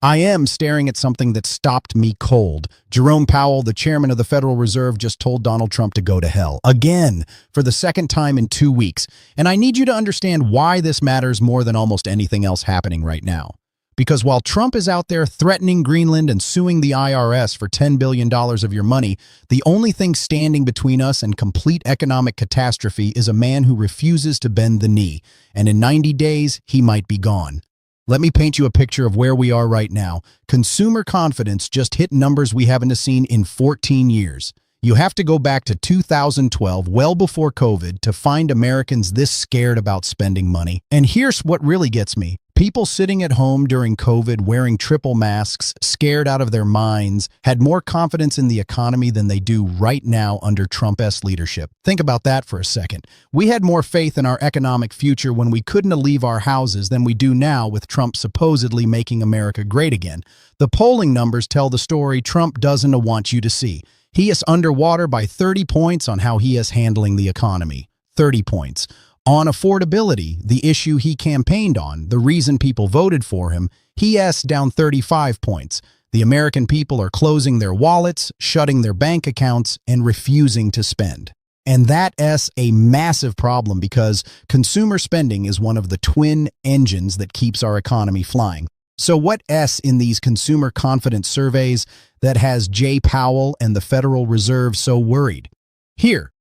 I am staring at something that stopped me cold. Jerome Powell, the chairman of the Federal Reserve, just told Donald Trump to go to hell. Again, for the second time in 2 weeks. And I need you to understand why this matters more than almost anything else happening right now. Because while Trump is out there threatening Greenland and suing the IRS for $10 billion of your money, the only thing standing between us and complete economic catastrophe is a man who refuses to bend the knee. And in 90 days, he might be gone. Let me paint you a picture of where we are right now. Consumer confidence just hit numbers we haven't seen in 14 years. You have to go back to 2012, well before COVID, to find Americans this scared about spending money. And here's what really gets me. People sitting at home during COVID wearing triple masks, scared out of their minds, had more confidence in the economy than they do right now under Trump's leadership. Think about that for a second. We had more faith in our economic future when we couldn't leave our houses than we do now with Trump supposedly making America great again. The polling numbers tell the story Trump doesn't want you to see. He is underwater by 30 points on how he is handling the economy. 30 points. On affordability, the issue he campaigned on, the reason people voted for him, he is down 35 points. The American people are closing their wallets, shutting their bank accounts, and refusing to spend. And that is a massive problem because consumer spending is one of the twin engines that keeps our economy flying. So what is in these consumer confidence surveys that has Jay Powell and the Federal Reserve so worried? Here,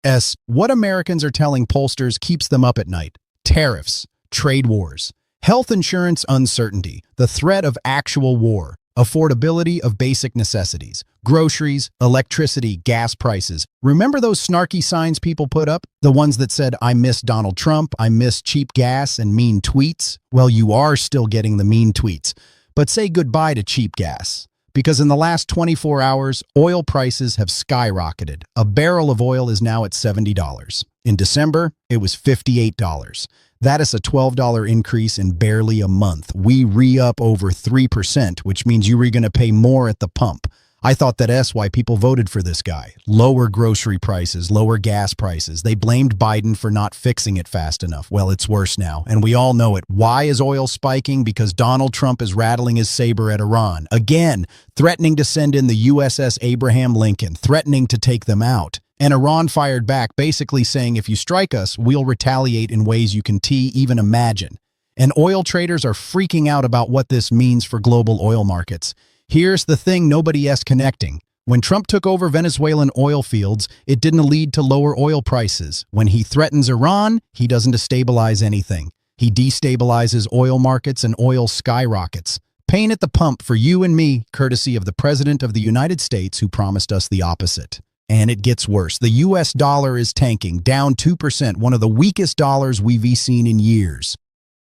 what Americans are telling pollsters keeps them up at night. Tariffs, trade wars, health insurance uncertainty, the threat of actual war, affordability of basic necessities, groceries, electricity, gas prices. Remember those snarky signs people put up? The ones that said, I miss Donald Trump, I miss cheap gas and mean tweets? Well, you are still getting the mean tweets. But say goodbye to cheap gas. Because in the last 24 hours, oil prices have skyrocketed. A barrel of oil is now at $70. In December, it was $58. That is a $12 increase in barely a month. We re-up over 3%, which means you were going to pay more at the pump. I thought that's why people voted for this guy. Lower grocery prices, lower gas prices. They blamed Biden for not fixing it fast enough. Well, it's worse now, and we all know it. Why is oil spiking? Because Donald Trump is rattling his saber at Iran. Again, threatening to send in the USS Abraham Lincoln, threatening to take them out. And Iran fired back, basically saying, if you strike us, we'll retaliate in ways you can't even imagine. And oil traders are freaking out about what this means for global oil markets. Here's the thing nobody is connecting. When Trump took over Venezuelan oil fields, it didn't lead to lower oil prices. When he threatens Iran, he doesn't destabilize anything. He destabilizes oil markets and oil skyrockets. Pain at the pump for you and me, courtesy of the President of the United States who promised us the opposite. And it gets worse. The US dollar is tanking, down 2%, one of the weakest dollars we've seen in years.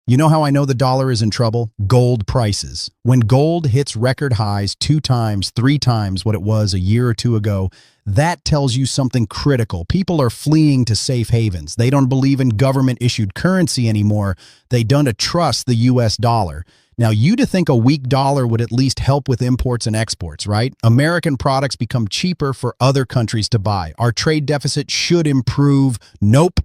You know how I know the dollar is in trouble? Gold prices. When gold hits record highs 2 times, 3 times what it was a year or two ago, that tells you something critical. People are fleeing to safe havens. They don't believe in government-issued currency anymore. They don't trust the US dollar. Now, you'd think a weak dollar would at least help with imports and exports, right? American products become cheaper for other countries to buy. Our trade deficit should improve. Nope.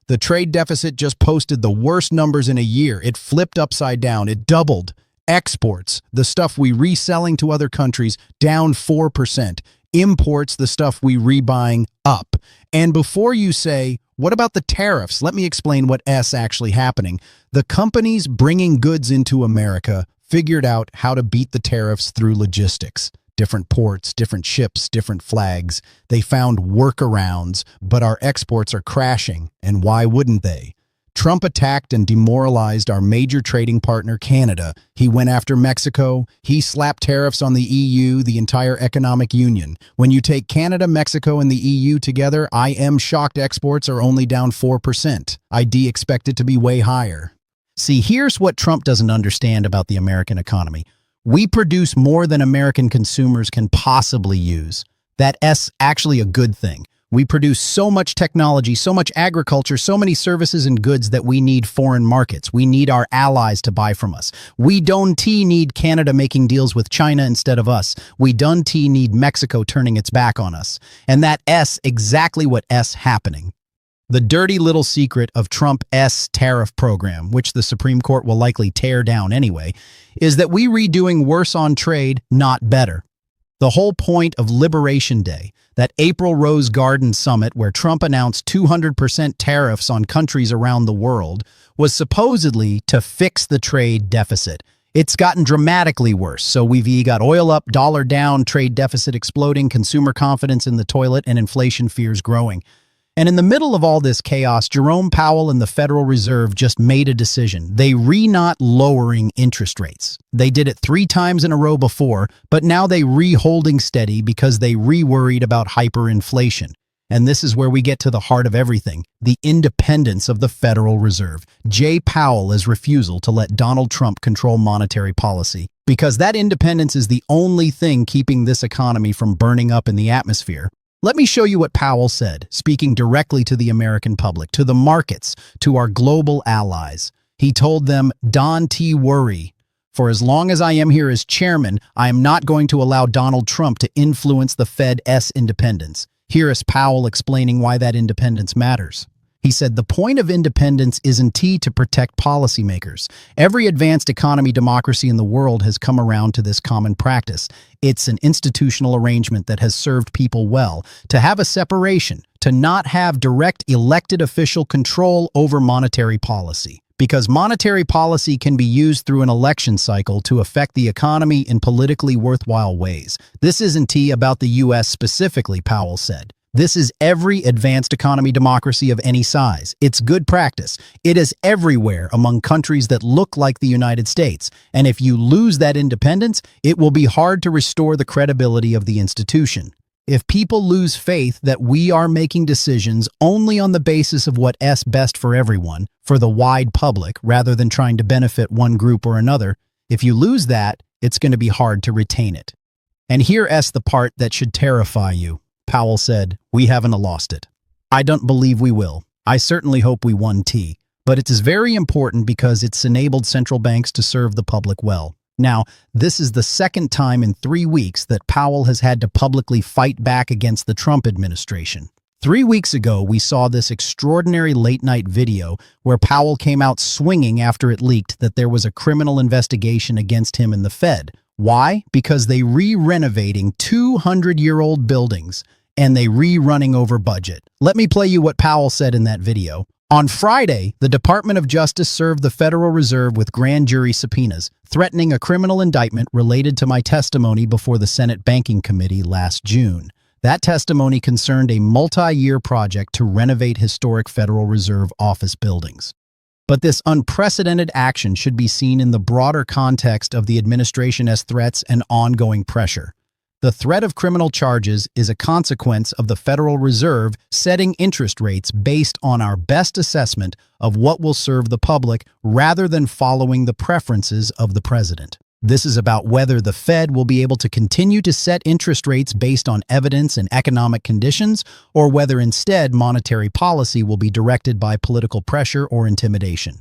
The trade deficit just posted the worst numbers in a year. It flipped upside down. It doubled. Exports, the stuff we reselling to other countries, down 4%. Imports, the stuff we rebuying, up. And before you say, what about the tariffs? Let me explain what is actually happening. The companies bringing goods into America figured out how to beat the tariffs through logistics. Different ports, different ships, different flags. They found workarounds, but our exports are crashing. And why wouldn't they? Trump attacked and demoralized our major trading partner, Canada. He went after Mexico. He slapped tariffs on the EU, the entire economic union. When you take Canada, Mexico, and the EU together, I am shocked exports are only down 4%. I'd expect it to be way higher. See, here's what Trump doesn't understand about the American economy. We produce more than American consumers can possibly use. That's actually a good thing. We produce so much technology, so much agriculture, so many services and goods that we need foreign markets. We need our allies to buy from us. We don't need Canada making deals with China instead of us. We don't need Mexico turning its back on us. And that is exactly what is happening. The dirty little secret of Trump's tariff program, which the Supreme Court will likely tear down anyway, is that we redoing worse on trade, not better. The whole point of Liberation Day, that April Rose Garden summit where Trump announced 200% tariffs on countries around the world, was supposedly to fix the trade deficit. It's gotten dramatically worse, so we've got oil up, dollar down, trade deficit exploding, consumer confidence in the toilet, and inflation fears growing. And in the middle of all this chaos, Jerome Powell and the Federal Reserve just made a decision. They not lowering interest rates. They did it 3 times in a row before, but now they holding steady because they worried about hyperinflation. And this is where we get to the heart of everything, the independence of the Federal Reserve. Jay Powell's refusal to let Donald Trump control monetary policy. Because that independence is the only thing keeping this economy from burning up in the atmosphere. Let me show you what Powell said, speaking directly to the American public, to the markets, to our global allies. He told them, "Don't worry. For as long as I am here as chairman, I am not going to allow Donald Trump to influence the Fed's independence." Here is Powell explaining why that independence matters. He said, "The point of independence isn't to protect policymakers. Every advanced economy democracy in the world has come around to this common practice. It's an institutional arrangement that has served people well, to have a separation, to not have direct elected official control over monetary policy. Because monetary policy can be used through an election cycle to affect the economy in politically worthwhile ways. This isn't about the U.S. specifically," Powell said. "This is every advanced economy democracy of any size. It's good practice. It is everywhere among countries that look like the United States. And if you lose that independence, it will be hard to restore the credibility of the institution. If people lose faith that we are making decisions only on the basis of what's best for everyone, for the wide public, rather than trying to benefit one group or another, if you lose that, it's going to be hard to retain it." And here's the part that should terrify you. Powell said, "We haven't lost it. I don't believe we will. I certainly hope we won T. But it is very important because it's enabled central banks to serve the public well." Now, this is the second time in 3 weeks that Powell has had to publicly fight back against the Trump administration. 3 weeks ago, we saw this extraordinary late-night video where Powell came out swinging after it leaked that there was a criminal investigation against him in the Fed. Why? Because they renovating 200-year-old buildings and they running over budget. Let me play you what Powell said in that video. On Friday, the Department of Justice served the Federal Reserve with grand jury subpoenas, threatening a criminal indictment related to my testimony before the Senate Banking Committee last June. That testimony concerned a multi-year project to renovate historic Federal Reserve office buildings. But this unprecedented action should be seen in the broader context of the administration's threats and ongoing pressure. The threat of criminal charges is a consequence of the Federal Reserve setting interest rates based on our best assessment of what will serve the public rather than following the preferences of the president. This is about whether the Fed will be able to continue to set interest rates based on evidence and economic conditions, or whether instead monetary policy will be directed by political pressure or intimidation.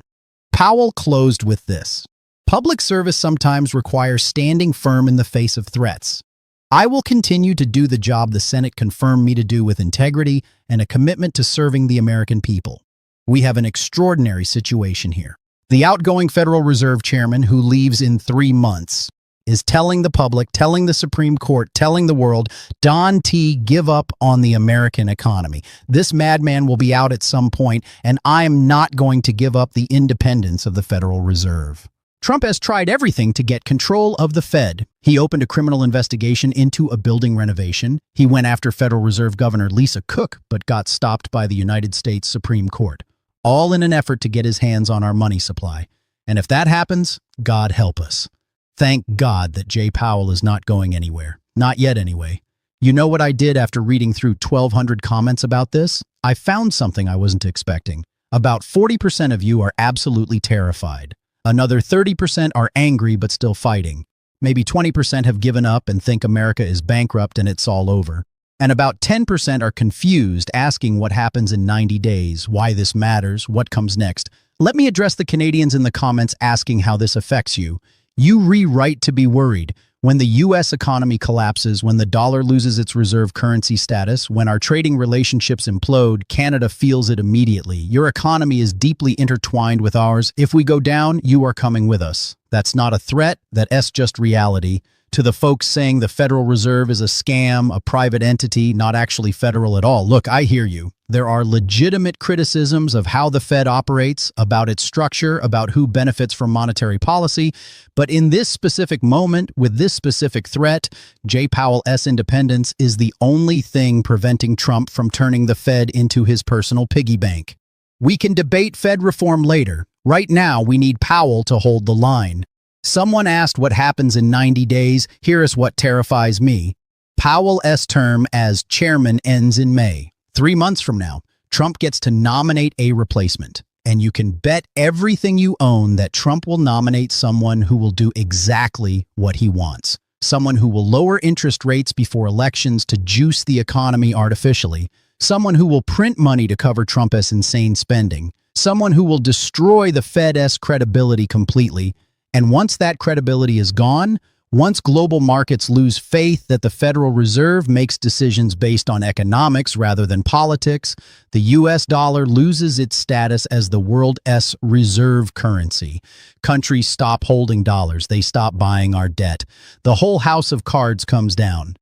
Powell closed with this. "Public service sometimes requires standing firm in the face of threats. I will continue to do the job the Senate confirmed me to do with integrity and a commitment to serving the American people. We have an extraordinary situation here. The outgoing Federal Reserve Chairman, who leaves in 3 months, is telling the public, telling the Supreme Court, telling the world, don't give up on the American economy. This madman will be out at some point, and I am not going to give up the independence of the Federal Reserve." Trump has tried everything to get control of the Fed. He opened a criminal investigation into a building renovation. He went after Federal Reserve Governor Lisa Cook, but got stopped by the United States Supreme Court, all in an effort to get his hands on our money supply. And if that happens, God help us. Thank God that Jay Powell is not going anywhere. Not yet, anyway. You know what I did after reading through 1,200 comments about this? I found something I wasn't expecting. About 40% of you are absolutely terrified. Another 30% are angry but still fighting. Maybe 20% have given up and think America is bankrupt and it's all over. And about 10% are confused, asking what happens in 90 days, why this matters, what comes next. Let me address the Canadians in the comments asking how this affects you. You right to be worried. When the U.S. economy collapses, when the dollar loses its reserve currency status, when our trading relationships implode, Canada feels it immediately. Your economy is deeply intertwined with ours. If we go down, you are coming with us. That's not a threat, that's just reality. To the folks saying the Federal Reserve is a scam, a private entity, not actually federal at all, look, I hear you. There are legitimate criticisms of how the Fed operates, about its structure, about who benefits from monetary policy. But in this specific moment, with this specific threat, J. Powell's independence is the only thing preventing Trump from turning the Fed into his personal piggy bank. We can debate Fed reform later. Right now, we need Powell to hold the line. Someone asked what happens in 90 days. Here is what terrifies me. Powell's term as chairman ends in May. 3 months from now, Trump gets to nominate a replacement. And you can bet everything you own that Trump will nominate someone who will do exactly what he wants. Someone who will lower interest rates before elections to juice the economy artificially. Someone who will print money to cover Trump's insane spending. Someone who will destroy the Fed's credibility completely. And once that credibility is gone, once global markets lose faith that the Federal Reserve makes decisions based on economics rather than politics, the U.S. dollar loses its status as the world's reserve currency. Countries stop holding dollars. They stop buying our debt. The whole house of cards comes down.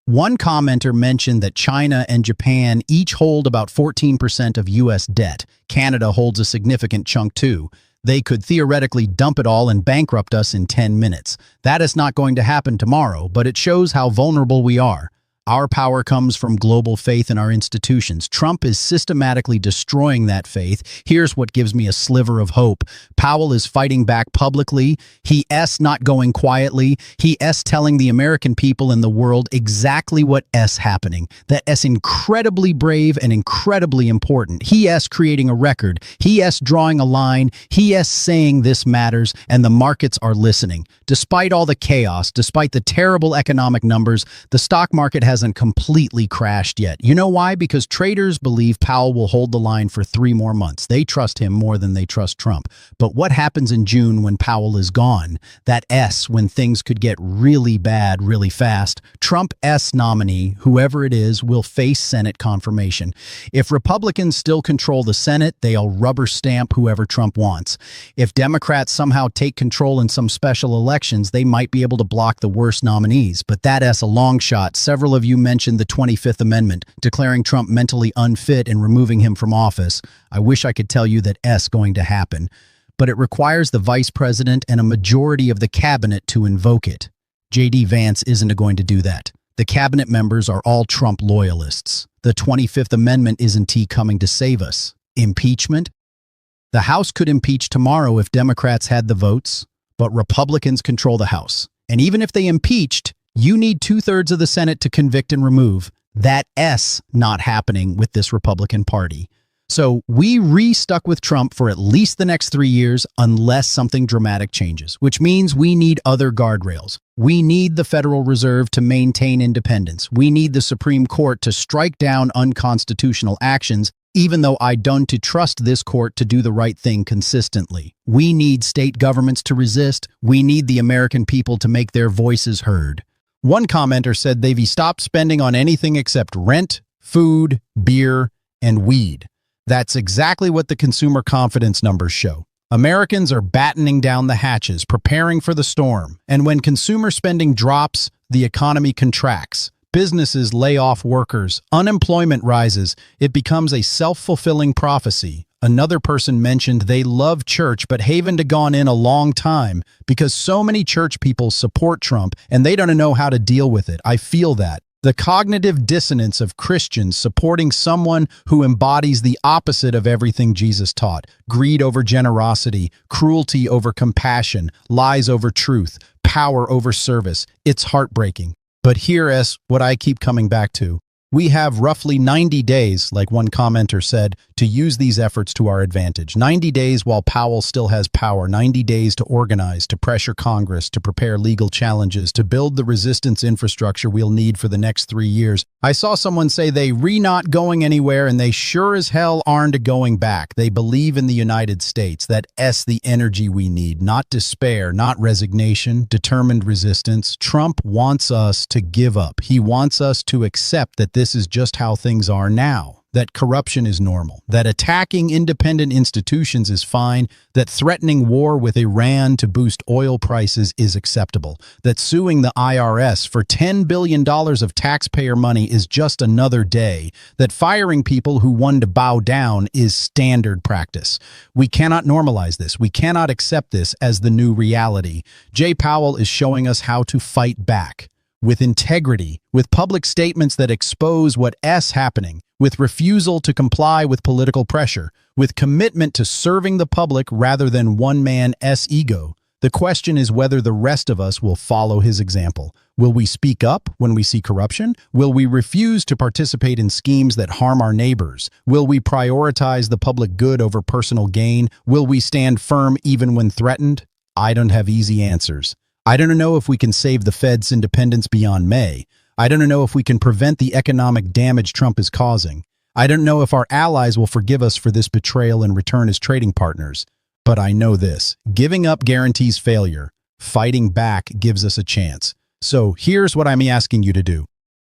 One commenter mentioned that China and Japan each hold about 14% of U.S. debt. Canada holds a significant chunk too. They could theoretically dump it all and bankrupt us in 10 minutes. That is not going to happen tomorrow, but it shows how vulnerable we are. Our power comes from global faith in our institutions. Trump is systematically destroying that faith. Here's what gives me a sliver of hope. Powell is fighting back publicly. He's not going quietly. He's telling the American people and the world exactly what's happening. That's incredibly brave and incredibly important. He's creating a record. He's drawing a line. He's saying this matters, and the markets are listening. Despite all the chaos, despite the terrible economic numbers, the stock market hasn't completely crashed yet. You know why? Because traders believe Powell will hold the line for 3 more months. They trust him more than they trust Trump. But what happens in June when Powell is gone? When things could get really bad really fast. Trump's nominee, whoever it is, will face Senate confirmation. If Republicans still control the Senate, they'll rubber stamp whoever Trump wants. If Democrats somehow take control in some special elections, they might be able to block the worst nominees. But that's a long shot. Several of you mentioned the 25th Amendment, declaring Trump mentally unfit and removing him from office. I wish I could tell you that's going to happen. But it requires the vice president and a majority of the cabinet to invoke it. J.D. Vance isn't going to do that. The cabinet members are all Trump loyalists. The 25th Amendment isn't coming to save us. Impeachment? The House could impeach tomorrow if Democrats had the votes, but Republicans control the House. And even if they impeached, you need 2/3 of the Senate to convict and remove. That's not happening with this Republican Party. So we stuck with Trump for at least the next 3 years unless something dramatic changes, which means we need other guardrails. We need the Federal Reserve to maintain independence. We need the Supreme Court to strike down unconstitutional actions, even though I don't trust this court to do the right thing consistently. We need state governments to resist. We need the American people to make their voices heard. One commenter said they've stopped spending on anything except rent, food, beer, and weed. That's exactly what the consumer confidence numbers show. Americans are battening down the hatches, preparing for the storm. And when consumer spending drops, the economy contracts. Businesses lay off workers. Unemployment rises. It becomes a self-fulfilling prophecy. Another person mentioned they love church but haven't gone in a long time because so many church people support Trump and they don't know how to deal with it. I feel that. The cognitive dissonance of Christians supporting someone who embodies the opposite of everything Jesus taught. Greed over generosity, cruelty over compassion, lies over truth, power over service. It's heartbreaking. But here's what I keep coming back to. We have roughly 90 days, like one commenter said, to use these efforts to our advantage. 90 days while Powell still has power. 90 days to organize, to pressure Congress, to prepare legal challenges, to build the resistance infrastructure we'll need for the next 3 years. I saw someone say they not going anywhere, and they sure as hell aren't going back. They believe in the United States. That the energy we need, not despair, not resignation, determined resistance. Trump wants us to give up. He wants us to accept that this is just how things are now, that corruption is normal, that attacking independent institutions is fine, that threatening war with Iran to boost oil prices is acceptable, that suing the IRS for $10 billion of taxpayer money is just another day, that firing people who want to bow down is standard practice. We cannot normalize this. We cannot accept this as the new reality. Jay Powell is showing us how to fight back. With integrity, with public statements that expose what's happening, with refusal to comply with political pressure, with commitment to serving the public rather than one man's ego. The question is whether the rest of us will follow his example. Will we speak up when we see corruption? Will we refuse to participate in schemes that harm our neighbors? Will we prioritize the public good over personal gain? Will we stand firm even when threatened? I don't have easy answers. I don't know if we can save the Fed's independence beyond May. I don't know if we can prevent the economic damage Trump is causing. I don't know if our allies will forgive us for this betrayal and return as trading partners. But I know this: giving up guarantees failure. Fighting back gives us a chance. So here's what I'm asking you to do.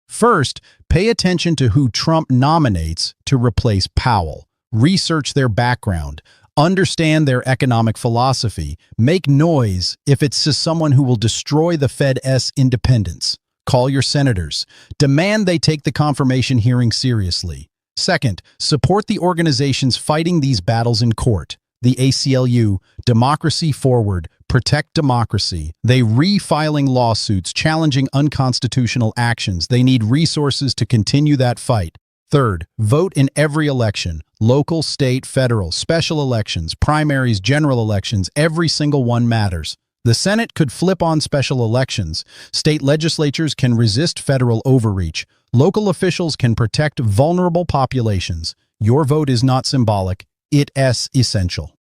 First, pay attention to who Trump nominates to replace Powell. Research their background. Understand their economic philosophy. Make noise if it's to someone who will destroy the Fed's independence. Call your senators. Demand they take the confirmation hearing seriously. Second, support the organizations fighting these battles in court. The ACLU, Democracy Forward, Protect Democracy. They refiling lawsuits challenging unconstitutional actions. They need resources to continue that fight. Third, vote in every election. Local, state, federal, special elections, primaries, general elections, every single one matters. The Senate could flip on special elections. State legislatures can resist federal overreach. Local officials can protect vulnerable populations. Your vote is not symbolic. It's essential.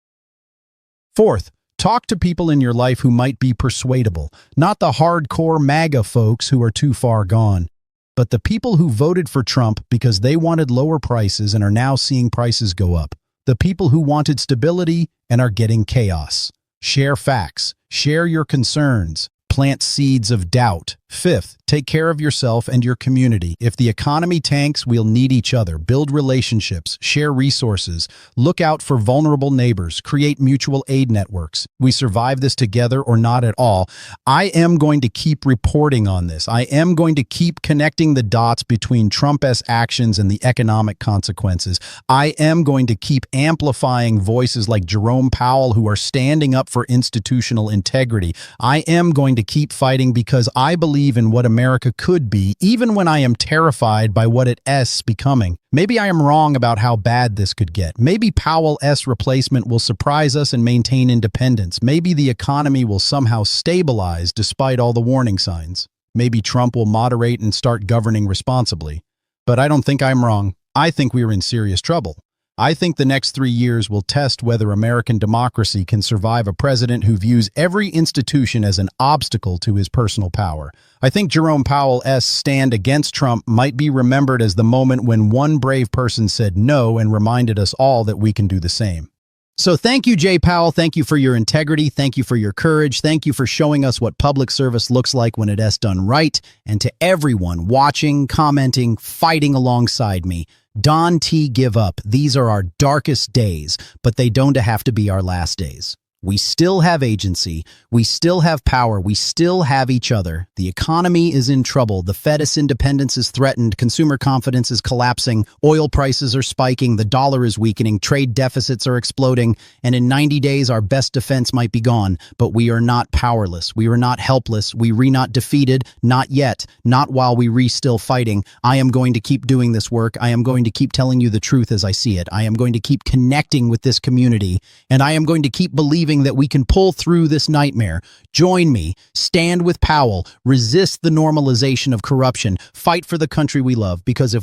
Fourth, talk to people in your life who might be persuadable, not the hardcore MAGA folks who are too far gone, but the people who voted for Trump because they wanted lower prices and are now seeing prices go up. The people who wanted stability and are getting chaos. Share facts. Share your concerns. Plant seeds of doubt. Fifth, take care of yourself and your community. If the economy tanks, we'll need each other. Build relationships. Share resources. Look out for vulnerable neighbors. Create mutual aid networks. We survive this together or not at all. I am going to keep reporting on this. I am going to keep connecting the dots between Trump's actions and the economic consequences. I am going to keep amplifying voices like Jerome Powell who are standing up for institutional integrity. I am going to keep fighting because I believe in what America could be, even when I am terrified by what it's becoming. Maybe I am wrong about how bad this could get. Maybe Powell's replacement will surprise us and maintain independence. Maybe the economy will somehow stabilize despite all the warning signs. Maybe Trump will moderate and start governing responsibly. But I don't think I'm wrong. I think we are in serious trouble. I think the next 3 years will test whether American democracy can survive a president who views every institution as an obstacle to his personal power. I think Jerome Powell's stand against Trump might be remembered as the moment when one brave person said no and reminded us all that we can do the same. So thank you, Jay Powell. Thank you for your integrity. Thank you for your courage. Thank you for showing us what public service looks like when it's done right. And to everyone watching, commenting, fighting alongside me, Don T. Give up. These are our darkest days, but they don't have to be our last days. We still have agency. We still have power. We still have each other. The economy is in trouble. The Fed's independence is threatened. Consumer confidence is collapsing. Oil prices are spiking. The dollar is weakening. Trade deficits are exploding. And in 90 days, our best defense might be gone. But we are not powerless. We are not helpless. We are not defeated. Not yet. Not while we still fighting. I am going to keep doing this work. I am going to keep telling you the truth as I see it. I am going to keep connecting with this community. And I am going to keep believing that we can pull through this nightmare. Join me. Stand with Powell. Resist the normalization of corruption. Fight for the country we love, because if